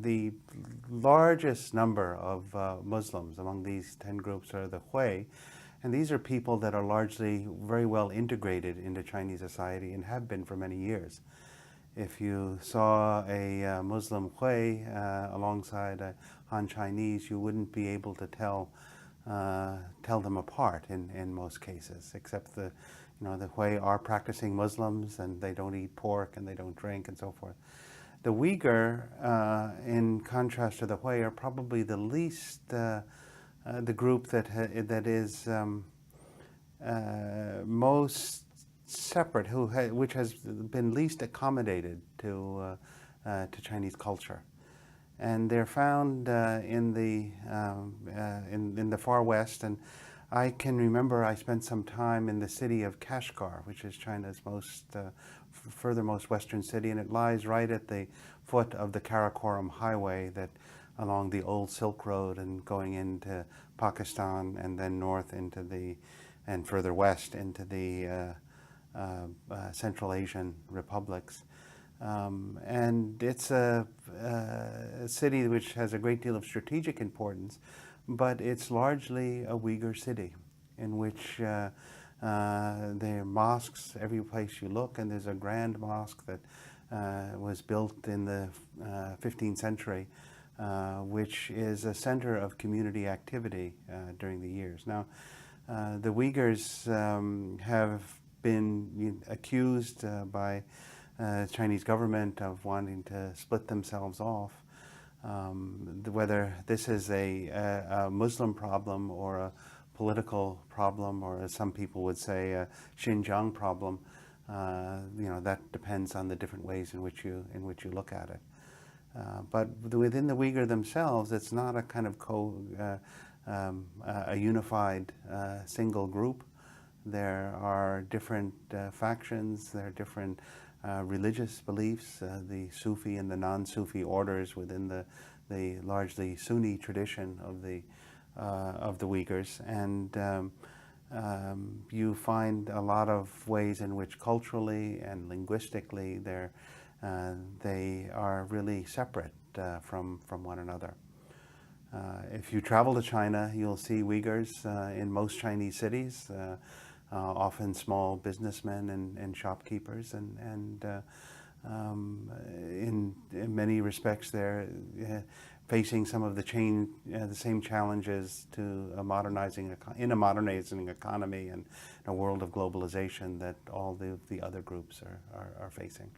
the largest number of Muslims among these 10 groups are the Hui, and these are people that are largely very well integrated into Chinese society and have been for many years. If you saw a Muslim Hui alongside a Han Chinese, you wouldn't be able to tell them apart in most cases, except the Hui are practicing Muslims and they don't eat pork and they don't drink and so forth. The Uyghur, in contrast to the Hui, are probably the least, the group that is most separate, which has been least accommodated to Chinese culture, and they're found in the far west. And I can remember I spent some time in the city of Kashgar, which is China's furthermost western city, and it lies right at the foot of the Karakoram highway that along the old Silk Road and going into Pakistan and then north and further west into the Central Asian republics. And it's a city which has a great deal of strategic importance, but it's largely a Uyghur city in which there are mosques every place you look, and there's a grand mosque that was built in the 15th century, which is a center of community activity during the years. Now, the Uyghurs have been accused by the Chinese government of wanting to split themselves off. Whether this is a Muslim problem or a political problem, or as some people would say, a Xinjiang problem, that depends on the different ways in which you look at it. But within the Uyghur themselves, it's not a kind of a unified single group. There are different factions, there are different religious beliefs, the Sufi and the non-Sufi orders within the largely Sunni tradition of the Uyghurs, and you find a lot of ways in which culturally and linguistically they are really separate from one another. If you travel to China, you'll see Uyghurs in most Chinese cities, often small businessmen and shopkeepers, and in many respects they're facing some of the same challenges in a modernizing economy and a world of globalization that all the other groups are facing.